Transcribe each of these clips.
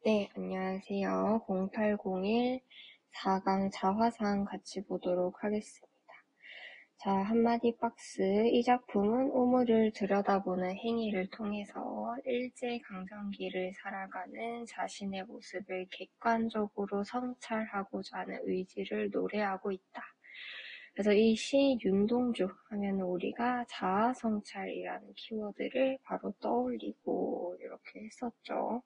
네, 안녕하세요. 0801 4강 자화상 같이 보도록 하겠습니다. 자, 한마디 박스. 이 작품은 우물을 들여다보는 행위를 통해서 일제강점기를 살아가는 자신의 모습을 객관적으로 성찰하고자 하는 의지를 노래하고 있다. 그래서 이 시 윤동주 하면 우리가 자아성찰이라는 키워드를 바로 떠올리고 이렇게 했었죠.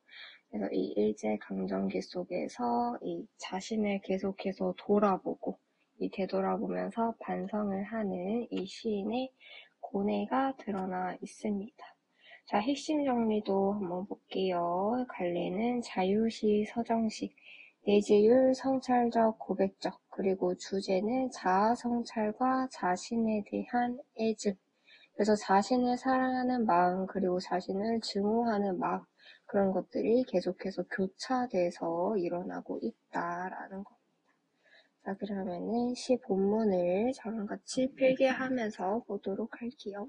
그래서 이 일제강점기 속에서 이 자신을 계속해서 돌아보고 이 되돌아보면서 반성을 하는 이 시인의 고뇌가 드러나 있습니다. 자, 핵심 정리도 한번 볼게요. 갈래는 자유시 서정식, 내지율 성찰적 고백적, 그리고 주제는 자아 성찰과 자신에 대한 애증. 그래서 자신을 사랑하는 마음, 그리고 자신을 증오하는 마음, 그런 것들이 계속해서 교차돼서 일어나고 있다라는 겁니다. 자, 그러면은 시 본문을 저랑 같이 필기하면서 보도록 할게요.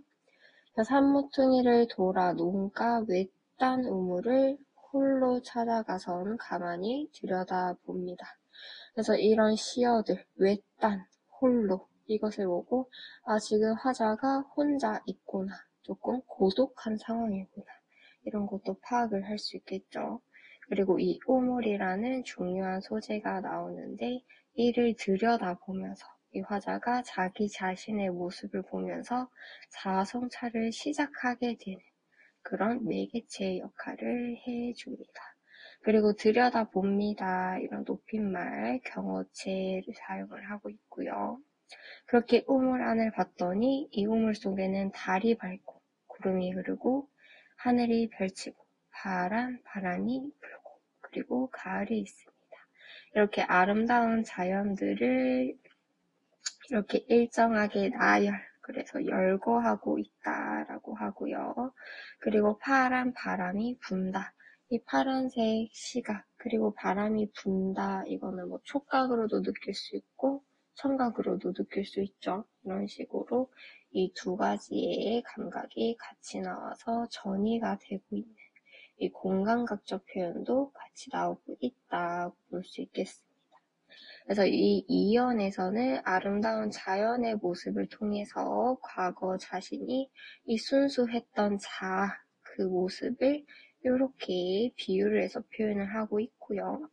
자, 산모퉁이를 돌아 논가 외딴 우물을 홀로 찾아가선 가만히 들여다봅니다. 그래서 이런 시어들, 외딴, 홀로 이것을 보고 지금 화자가 혼자 있구나. 조금 고독한 상황이구나. 이런 것도 파악을 할 수 있겠죠. 그리고 이 우물이라는 중요한 소재가 나오는데 이를 들여다보면서 이 화자가 자기 자신의 모습을 보면서 자아성찰을 시작하게 되는 그런 매개체의 역할을 해줍니다. 그리고 들여다봅니다. 이런 높임말, 경어체를 사용을 하고 있고요. 그렇게 우물 안을 봤더니 이 우물 속에는 달이 밝고 구름이 흐르고 하늘이 펼치고 파란 바람이 불고 그리고 가을이 있습니다. 이렇게 아름다운 자연들을 이렇게 일정하게 나열, 그래서 열거하고 있다라고 하고요. 그리고 파란 바람이 분다. 이 파란색 시각, 그리고 바람이 분다. 이거는 뭐 촉각으로도 느낄 수 있고 청각으로도 느낄 수 있죠. 이런 식으로 이 두 가지의 감각이 같이 나와서 전이가 되고 있는 이 공간각적 표현도 같이 나오고 있다고 볼 수 있겠습니다. 그래서 이 이연에서는 아름다운 자연의 모습을 통해서 과거 자신이 이 순수했던 자아, 그 모습을 이렇게 비유를 해서 표현을 하고 있고요.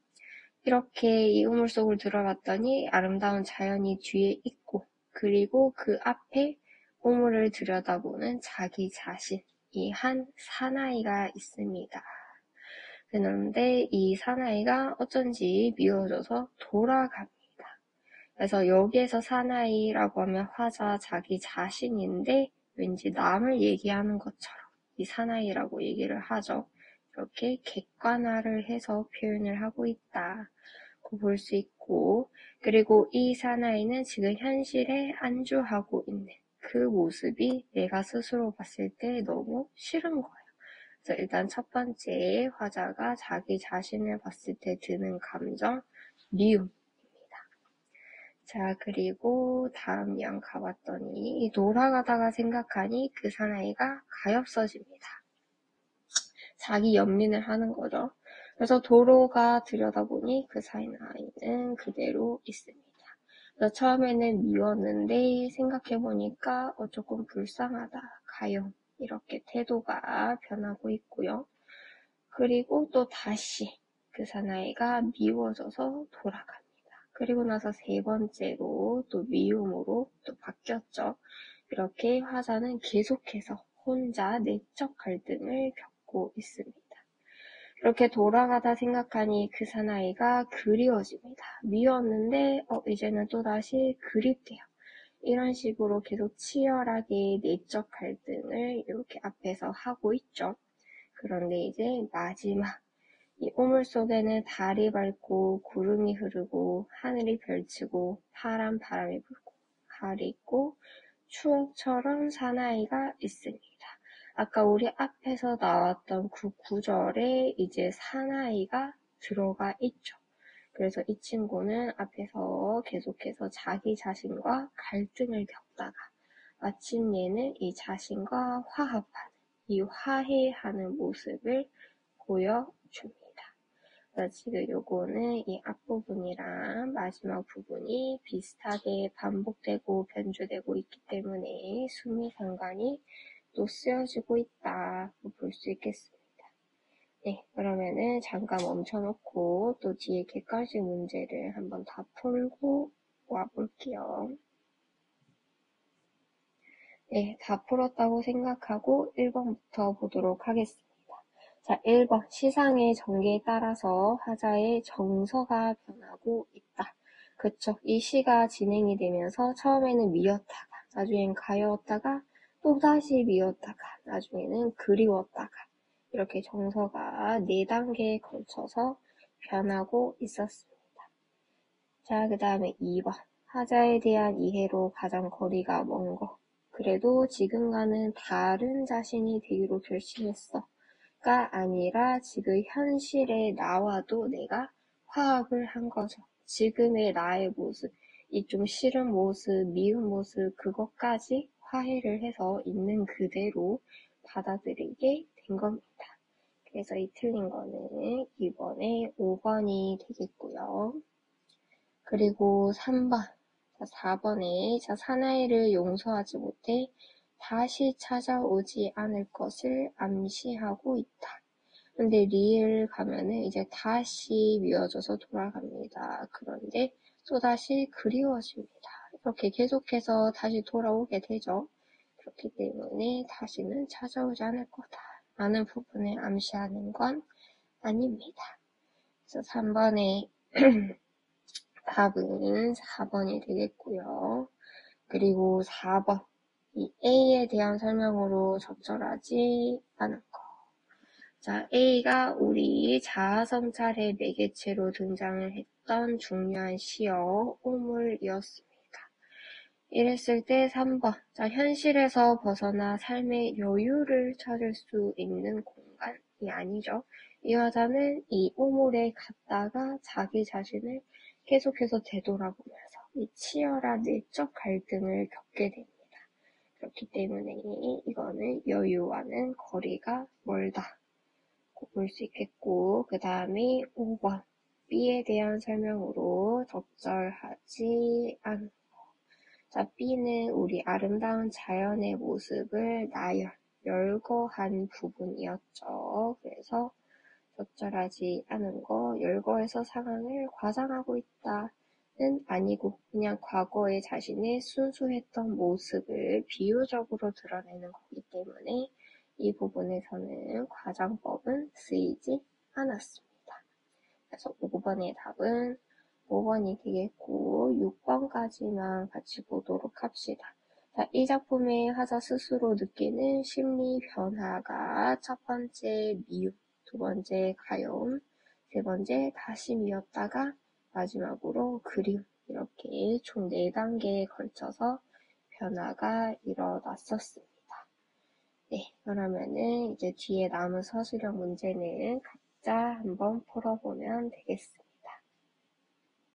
이렇게 이 우물 속을 들어봤더니 아름다운 자연이 뒤에 있고 그리고 그 앞에 우물을 들여다보는 자기 자신, 이 한 사나이가 있습니다. 그런데 이 사나이가 어쩐지 미워져서 돌아갑니다. 그래서 여기에서 사나이라고 하면 화자 자기 자신인데 왠지 남을 얘기하는 것처럼 이 사나이라고 얘기를 하죠. 이렇게 객관화를 해서 표현을 하고 있다고 볼 수 있고, 그리고 이 사나이는 지금 현실에 안주하고 있는 그 모습이 내가 스스로 봤을 때 너무 싫은 거예요. 그래서 일단 첫 번째 화자가 자기 자신을 봤을 때 드는 감정, 미움. 자, 그리고 다음 양 가봤더니 돌아가다가 생각하니 그 사나이가 가엾어집니다. 자기 연민을 하는 거죠. 그래서 도로가 들여다보니 그 사나이는 그대로 있습니다. 그래서 처음에는 미웠는데 생각해보니까 조금 불쌍하다, 가엾 이렇게 태도가 변하고 있고요. 그리고 또 다시 그 사나이가 미워져서 돌아갑니다. 그리고 나서 세 번째로 또 미움으로 또 바뀌었죠. 이렇게 화자는 계속해서 혼자 내적 갈등을 겪고 있습니다. 이렇게 돌아가다 생각하니 그 사나이가 그리워집니다. 미웠는데 이제는 또다시 그립대요. 이런 식으로 계속 치열하게 내적 갈등을 이렇게 앞에서 하고 있죠. 그런데 이제 마지막 이 우물 속에는 달이 밝고 구름이 흐르고 하늘이 펼치고 파란 바람이 불고 가을이 있고 추억처럼 사나이가 있습니다. 아까 우리 앞에서 나왔던 그 구절에 이제 사나이가 들어가 있죠. 그래서 이 친구는 앞에서 계속해서 자기 자신과 갈등을 겪다가 마침내는 이 자신과 화합하는, 이 화해하는 모습을 보여줍니다. 지금 요거는 이 앞부분이랑 마지막 부분이 비슷하게 반복되고 변주되고 있기 때문에 수미상관이 또 쓰여지고 있다고 볼 수 있겠습니다. 네, 그러면은 잠깐 멈춰놓고 또 뒤에 객관식 문제를 한번 다 풀고 와볼게요. 네, 다 풀었다고 생각하고 1번부터 보도록 하겠습니다. 자, 1번. 시상의 전개에 따라서 하자의 정서가 변하고 있다. 그쵸. 이 시가 진행이 되면서 처음에는 미웠다가, 나중엔 가여웠다가, 또다시 미웠다가, 나중에는 그리웠다가, 이렇게 정서가 4단계에 걸쳐서 변하고 있었습니다. 자, 그 다음에 2번. 하자에 대한 이해로 가장 거리가 먼 거. 그래도 지금과는 다른 자신이 되기로 결심했어. 가 아니라 지금 현실의 나와도 내가 화합을 한 거죠. 지금의 나의 모습, 이 좀 싫은 모습, 미운 모습, 그것까지 화해를 해서 있는 그대로 받아들이게 된 겁니다. 그래서 이 틀린 거는 이번에 5번이 되겠고요. 그리고 3번, 4번에 사나이를 용서하지 못해 다시 찾아오지 않을 것을 암시하고 있다. 근데 리을 가면은 이제 다시 미워져서 돌아갑니다. 그런데 또다시 그리워집니다. 이렇게 계속해서 다시 돌아오게 되죠. 그렇기 때문에 다시는 찾아오지 않을 거다. 라는 부분을 암시하는 건 아닙니다. 그래서 3번의 답은 4번이 되겠고요. 그리고 4번. 이 A에 대한 설명으로 적절하지 않은 거. 자, A가 우리 자아성찰의 매개체로 등장을 했던 중요한 시어 오물이었습니다. 이랬을 때 3번. 자, 현실에서 벗어나 삶의 여유를 찾을 수 있는 공간이 아니죠. 이 여자는 이 오물에 갔다가 자기 자신을 계속해서 되돌아보면서 이 치열한 내적 갈등을 겪게 됩니다. 그렇기 때문에 이거는 여유와는 거리가 멀다. 볼 수 있겠고, 그 다음에 5번. B에 대한 설명으로 적절하지 않은 거. 자, B는 우리 아름다운 자연의 모습을 열거한 부분이었죠. 그래서 적절하지 않은 거, 열거해서 상황을 과장하고 있다는 아니고 그냥 과거의 자신의 순수했던 모습을 비유적으로 드러내는 거기 때문에 이 부분에서는 과장법은 쓰이지 않았습니다. 그래서 5번의 답은 5번이 되겠고 6번까지만 같이 보도록 합시다. 자, 이 작품의 화자 스스로 느끼는 심리 변화가 첫 번째 미움, 두 번째 가여움, 세 번째 다시 미웠다가 마지막으로 그리움, 이렇게 총 4단계에 걸쳐서 변화가 일어났었습니다. 네, 그러면은 이제 뒤에 남은 서술형 문제는 각자 한번 풀어보면 되겠습니다.